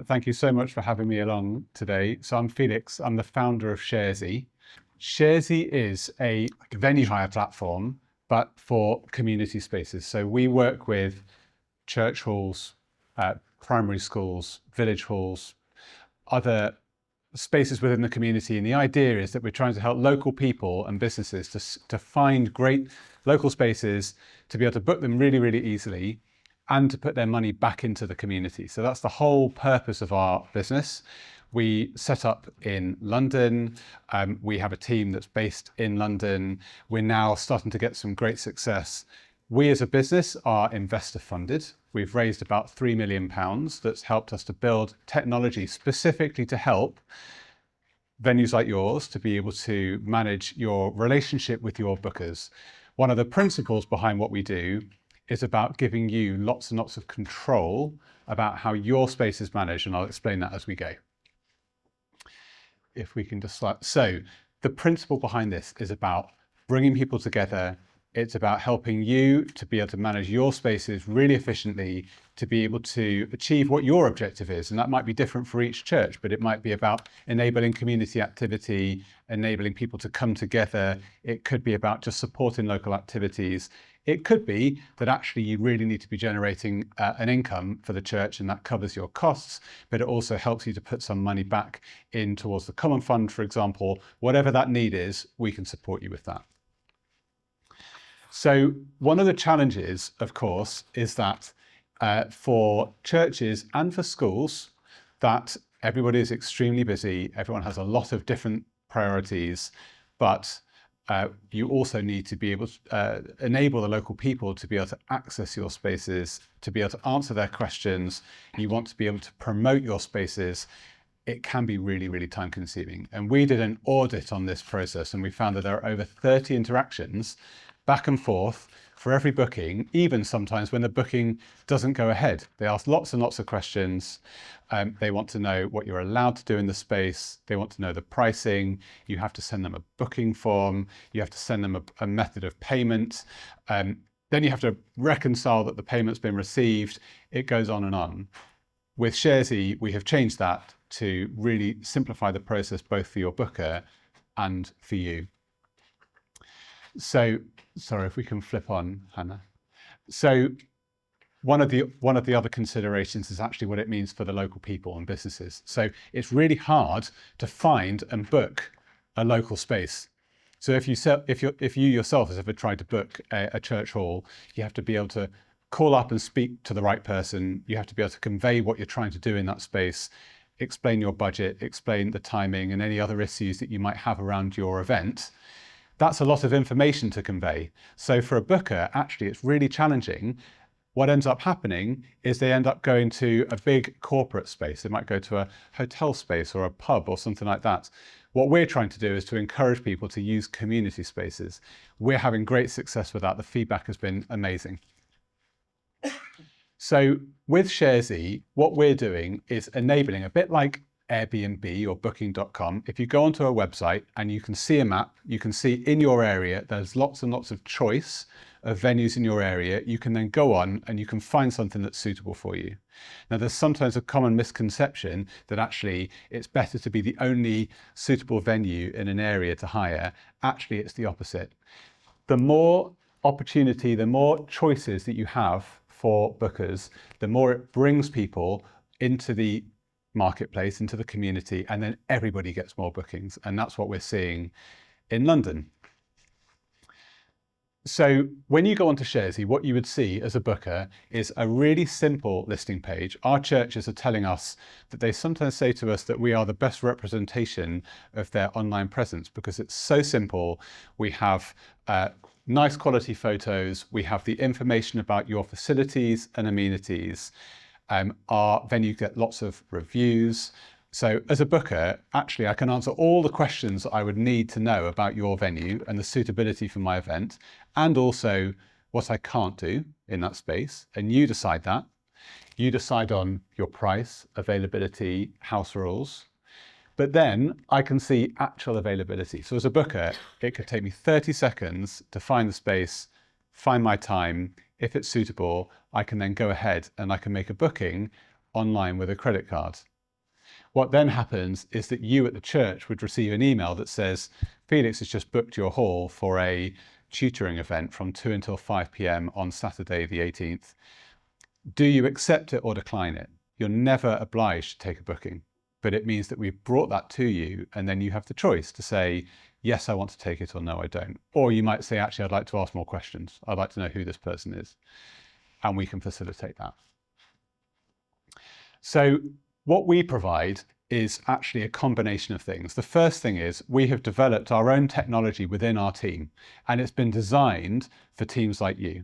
Thank you so much for having me along today. So I'm Felix, I'm the founder of Sharesy. Sharesy is a venue hire platform, but for community spaces. So we work with church halls, primary schools, village halls, other spaces within the community. And the idea is that we're trying to help local people and businesses to find great local spaces, to be able to book them really, really easily, and to put their money back into the community. So that's the whole purpose of our business. We set up in London. We have a team that's based in London. We're now starting to get some great success. We as a business are investor funded. We've raised about £3 million that's helped us to build technology specifically to help venues like yours to be able to manage your relationship with your bookers. One of the principles behind what we do is about giving you lots and lots of control about how your space is managed, and I'll explain that as we go. If we can just slide. So the principle behind this is about bringing people together. It's about helping you to be able to manage your spaces really efficiently, to be able to achieve what your objective is. And that might be different for each church, but it might be about enabling community activity, enabling people to come together. It could be about just supporting local activities. It could be that actually you really need to be generating an income for the church, and that covers your costs, but it also helps you to put some money back in towards the common fund, for example. Whatever that need is, we can support you with that. So one of the challenges, of course, is that for churches and for schools, that everybody is extremely busy. Everyone has a lot of different priorities, but you also need to be able to enable the local people to be able to access your spaces, to be able to answer their questions. You want to be able to promote your spaces. It can be really, really time consuming. And we did an audit on this process, and we found that there are over 30 interactions back and forth for every booking, even sometimes when the booking doesn't go ahead. They ask lots and lots of questions. They want to know what you're allowed to do in the space. They want to know the pricing. You have to send them a booking form. You have to send them a method of payment. Then you have to reconcile that the payment's been received. It goes on and on. With Sharesy, we have changed that to really simplify the process both for your booker and for you. So, sorry, if we can flip on, Hannah. So one of the other considerations is actually what it means for the local people and businesses. So it's really hard to find and book a local space. So if you yourself has ever tried to book a church hall, you have to be able to call up and speak to the right person. You have to be able to convey what you're trying to do in that space, explain your budget, explain the timing and any other issues that you might have around your event. That's a lot of information to convey. So for a booker, actually, it's really challenging. What ends up happening is they end up going to a big corporate space. They might go to a hotel space or a pub or something like that. What we're trying to do is to encourage people to use community spaces. We're having great success with that. The feedback has been amazing. So with Sharesy, what we're doing is enabling, a bit like Airbnb or booking.com. If you go onto a website and you can see a map, you can see in your area, there's lots and lots of choice of venues in your area. You can then go on and you can find something that's suitable for you. Now, there's sometimes a common misconception that actually it's better to be the only suitable venue in an area to hire. Actually, it's the opposite. The more opportunity, the more choices that you have for bookers, the more it brings people into the marketplace, into the community, and then everybody gets more bookings. And that's what we're seeing in London. So when you go onto Sharesy, what you would see as a booker is a really simple listing page. Our churches are telling us that they sometimes say to us that we are the best representation of their online presence because it's so simple. We have nice quality photos. We have the information about your facilities and amenities. Our venue get lots of reviews. So as a booker, actually, I can answer all the questions that I would need to know about your venue and the suitability for my event, and also what I can't do in that space. And you decide that. You decide on your price, availability, house rules. But then I can see actual availability. So as a booker, it could take me 30 seconds to find the space, find my time. If it's suitable, I can then go ahead and I can make a booking online with a credit card. What then happens is that you at the church would receive an email that says, Felix has just booked your hall for a tutoring event from 2 until 5 p.m. on Saturday the 18th. Do you accept it or decline it? You're never obliged to take a booking, but it means that we've brought that to you, and then you have the choice to say, yes, I want to take it, or no, I don't. Or you might say, actually, I'd like to ask more questions. I'd like to know who this person is, and we can facilitate that. So what we provide is actually a combination of things. The first thing is we have developed our own technology within our team, and it's been designed for teams like you.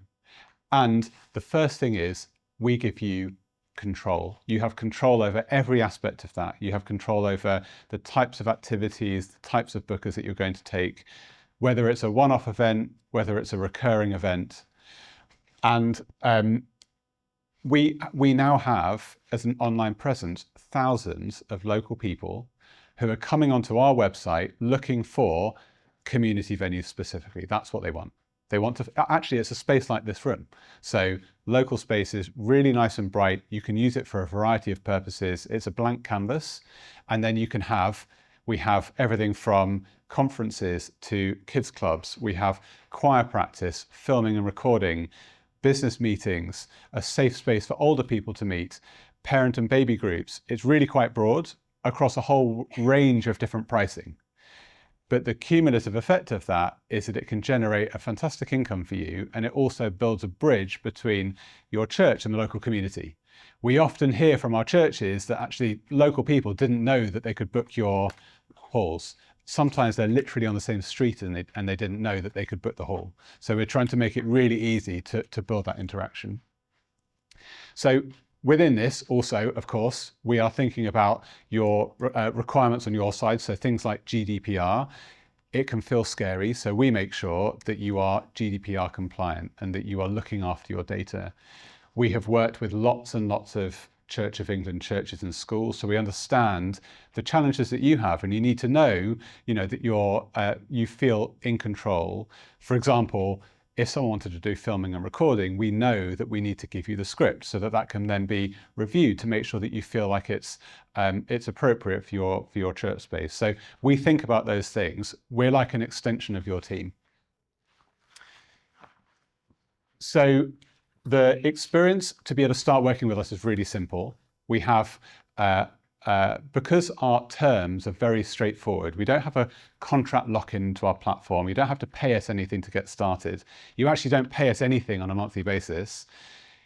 And the first thing is we give you control. You have control over every aspect of that. You have control over the types of activities, the types of bookers that you're going to take, whether it's a one-off event, whether it's a recurring event. And we now have, as an online presence, thousands of local people who are coming onto our website looking for community venues specifically. That's what they want. They want to, actually, it's a space like this room. So local spaces, really nice and bright. You can use it for a variety of purposes. It's a blank canvas. And then you can have, we have everything from conferences to kids clubs. We have choir practice, filming and recording, business meetings, a safe space for older people to meet, parent and baby groups. It's really quite broad across a whole range of different pricing. But the cumulative effect of that is that it can generate a fantastic income for you, and it also builds a bridge between your church and the local community. We often hear from our churches that actually local people didn't know that they could book your halls. Sometimes they're literally on the same street and they didn't know that they could book the hall. So we're trying to make it really easy to build that interaction. So within this also, of course, we are thinking about your requirements on your side. So things like GDPR, it can feel scary. So we make sure that you are GDPR compliant and that you are looking after your data. We have worked with lots and lots of Church of England churches and schools, so we understand the challenges that you have, and you need to know, that you feel in control. For example, if someone wanted to do filming and recording, we know that we need to give you the script so that that can then be reviewed to make sure that you feel like it's appropriate for your church space. So we think about those things. We're like an extension of your team. So the experience to be able to start working with us is really simple. We have, because our terms are very straightforward, we don't have a contract lock-in to our platform. You don't have to pay us anything to get started. You actually don't pay us anything on a monthly basis.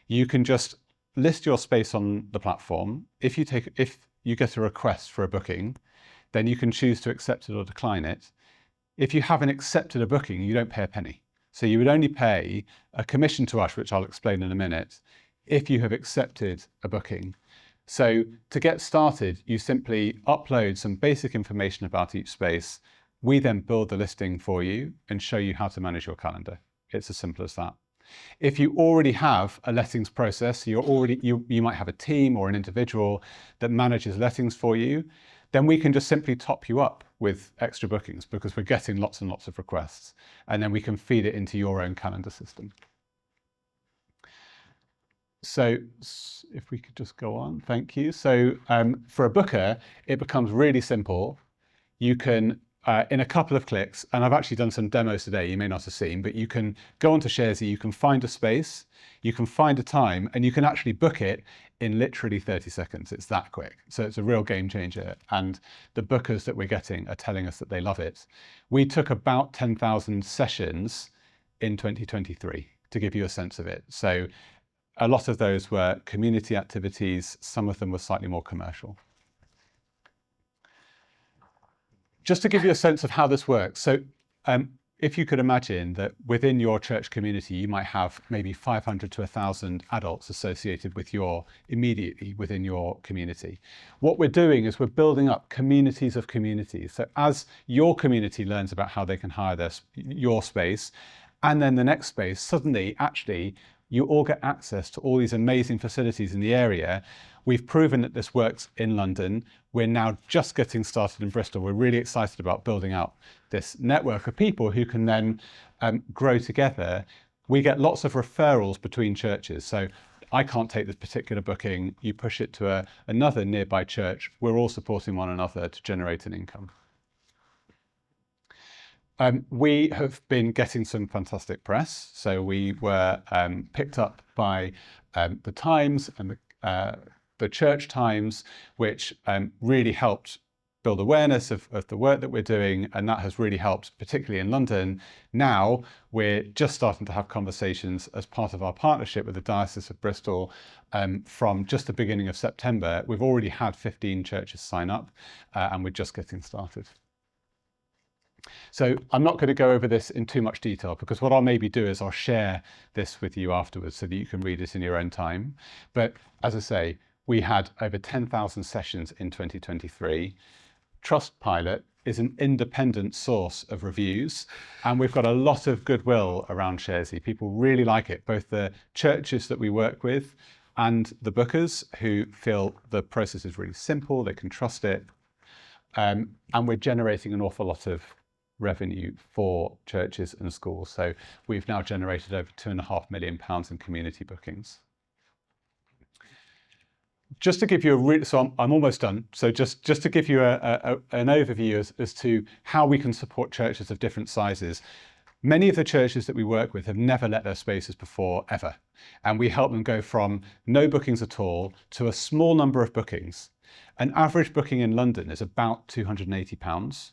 You can just list your space on the platform. If you get a request for a booking, then you can choose to accept it or decline it. If you haven't accepted a booking, you don't pay a penny. So you would only pay a commission to us, which I'll explain in a minute, if you have accepted a booking. So to get started, you simply upload some basic information about each space. We then build the listing for you and show you how to manage your calendar. It's as simple as that. If you already have a lettings process, you might have a team or an individual that manages lettings for you, then we can just simply top you up with extra bookings because we're getting lots and lots of requests, and then we can feed it into your own calendar system. So if we could just go on, thank you. So for a booker, it becomes really simple. You can, in a couple of clicks, and I've actually done some demos today, you may not have seen, but you can go onto Sharesy, you can find a space, you can find a time, and you can actually book it in literally 30 seconds. It's that quick. So it's a real game changer. And the bookers that we're getting are telling us that they love it. We took about 10,000 sessions in 2023 to give you a sense of it. So a lot of those were community activities. Some of them were slightly more commercial. Just to give you a sense of how this works. So if you could imagine that within your church community, you might have maybe 500 to 1,000 adults associated with immediately within your community. What we're doing is we're building up communities of communities. So as your community learns about how they can hire your space, and then the next space, suddenly, actually, you all get access to all these amazing facilities in the area. We've proven that this works in London. We're now just getting started in Bristol. We're really excited about building out this network of people who can then grow together. We get lots of referrals between churches. So I can't take this particular booking, you push it to another nearby church, we're all supporting one another to generate an income. We have been getting some fantastic press. So we were picked up by the Times and the Church Times, which really helped build awareness of the work that we're doing, and that has really helped, particularly in London. Now we're just starting to have conversations as part of our partnership with the Diocese of Bristol. From just the beginning of September, we've already had 15 churches sign up, and we're just getting started. So I'm not going to go over this in too much detail, because what I'll maybe do is I'll share this with you afterwards so that you can read it in your own time. But as I say, we had over 10,000 sessions in 2023. Trustpilot is an independent source of reviews, and we've got a lot of goodwill around Sharesy. People really like it, both the churches that we work with and the bookers, who feel the process is really simple, they can trust it. And we're generating an awful lot of revenue for churches and schools. So we've now generated over £2.5 million in community bookings. Just to give you so I'm almost done. So just to give you an overview as to how we can support churches of different sizes. Many of the churches that we work with have never let their spaces before, ever. And we help them go from no bookings at all to a small number of bookings. An average booking in London is about £280.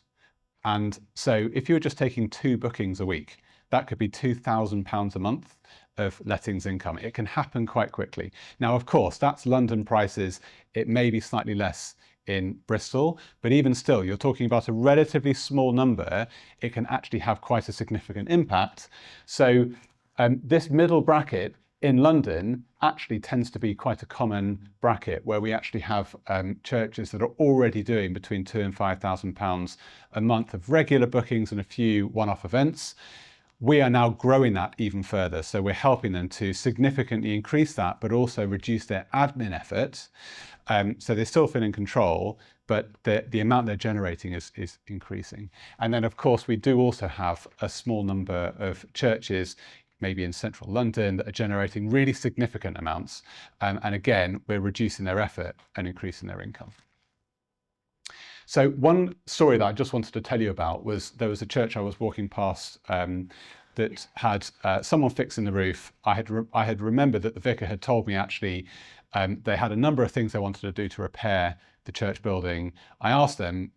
And so if you're just taking 2 bookings a week, that could be £2,000 a month of lettings income. It can happen quite quickly. Now, of course, that's London prices. It may be slightly less in Bristol, but even still, you're talking about a relatively small number. It can actually have quite a significant impact. So this middle bracket in London actually tends to be quite a common bracket, where we actually have churches that are already doing between £2,000 and £5,000 a month of regular bookings and a few one-off events. We are now growing that even further. So we're helping them to significantly increase that, but also reduce their admin effort. So they still feel in control, but the amount they're generating is increasing. And then, of course, we do also have a small number of churches, maybe in central London, that are generating really significant amounts. And again, we're reducing their effort and increasing their income. So one story that I just wanted to tell you about was, there was a church I was walking past that had someone fixing the roof. I had remembered that the vicar had told me actually they had a number of things they wanted to do to repair the church building. I asked them,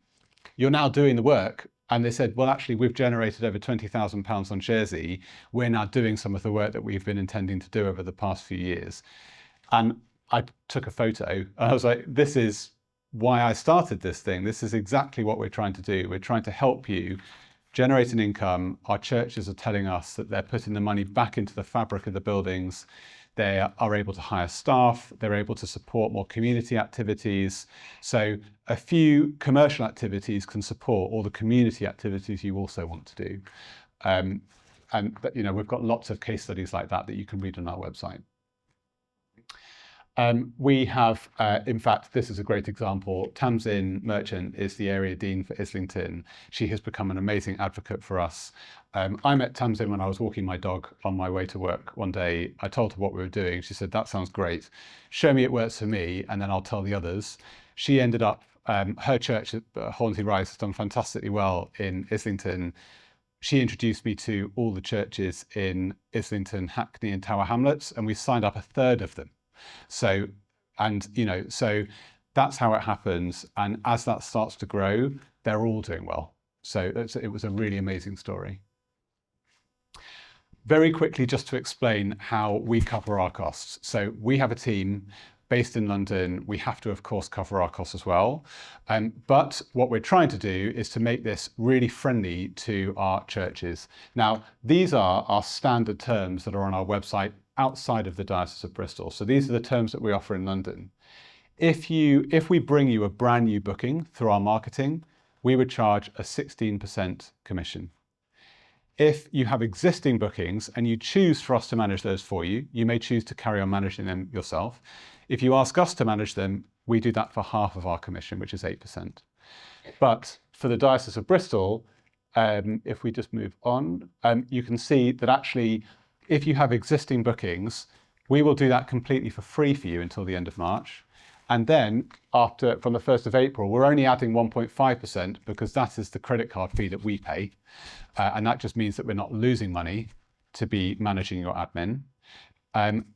"You're now doing the work?" And they said, "Well, actually, we've generated over £20,000 on Sharesy. We're now doing some of the work that we've been intending to do over the past few years." And I took a photo, and I was like, this is why I started this thing. This is exactly what we're trying to do. We're trying to help you generate an income. Our churches are telling us that they're putting the money back into the fabric of the buildings. They are able to hire staff. They're able to support more community activities. So a few commercial activities can support all the community activities you also want to do. And we've got lots of case studies like that you can read on our website. We have, in fact, this is a great example. Tamsin Merchant is the area dean for Islington. She has become an amazing advocate for us. I met Tamsin when I was walking my dog on my way to work one day. I told her what we were doing. She said, "That sounds great. Show me it works for me, and then I'll tell the others." She ended up, her church at Hornsey Rise has done fantastically well in Islington. She introduced me to all the churches in Islington, Hackney and Tower Hamlets, and we signed up a third of them. So that's how it happens. And as that starts to grow, they're all doing well. So it was a really amazing story. Very quickly, just to explain how we cover our costs. So we have a team based in London. We have to, of course, cover our costs as well. But what we're trying to do is to make this really friendly to our churches. Now, these are our standard terms that are on our website outside of the Diocese of Bristol. So these are the terms that we offer in London. If we bring you a brand new booking through our marketing, we would charge a 16% commission. If you have existing bookings and you choose for us to manage those for you, you may choose to carry on managing them yourself. If you ask us to manage them, we do that for half of our commission, which is 8%. But for the Diocese of Bristol, if we just move on, you can see that actually, if you have existing bookings, We will do that completely for free for you until the end of March. And then from the 1st of April, we're only adding 1.5% because that is the credit card fee that we pay. And that just means that we're not losing money to be managing your admin.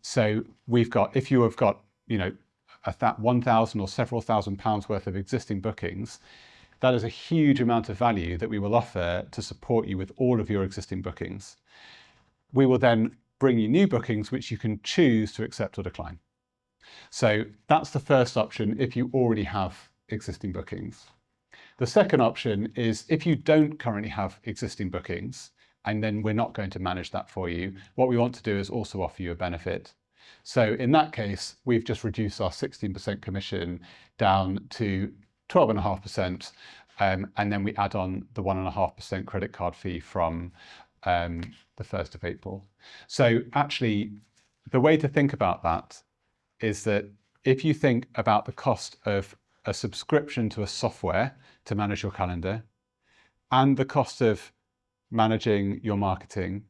So we've got, if you have got, 1,000 or several £1,000s worth of existing bookings, that is a huge amount of value that we will offer to support you with all of your existing bookings. We will then bring you new bookings, which you can choose to accept or decline. So that's the first option if you already have existing bookings. The second option is if you don't currently have existing bookings, and then we're not going to manage that for you, what we want to do is also offer you a benefit. So in that case, we've just reduced our 16% commission down to 12.5%, and then we add on the 1.5% credit card fee from the 1st of April. So actually, the way to think about that is that if you think about the cost of a subscription to a software to manage your calendar, and the cost of managing your marketing,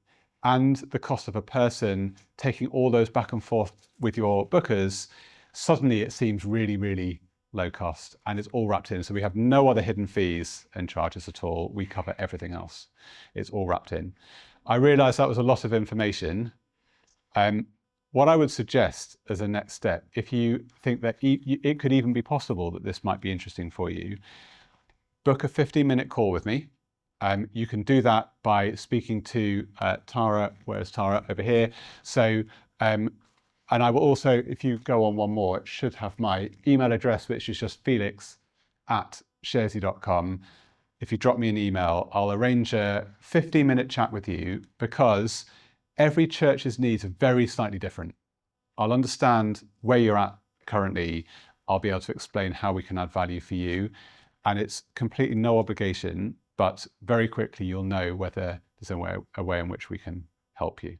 and the cost of a person taking all those back and forth with your bookers, suddenly it seems really, really low cost, and it's all wrapped in. So we have no other hidden fees and charges at all. We cover everything else. It's all wrapped in. I realized that was a lot of information. What I would suggest as a next step, if you think that it could even be possible that this might be interesting for you, book a 15-minute call with me. You can do that by speaking to Tara. Where's Tara? Over here. So, and I will also, if you go on one more, it should have my email address, which is just felix@sharesy.com. If you drop me an email, I'll arrange a 15-minute chat with you, because every church's needs are very slightly different. I'll understand where you're at currently. I'll be able to explain how we can add value for you. And it's completely no obligation, but very quickly you'll know whether there's a way in which we can help you.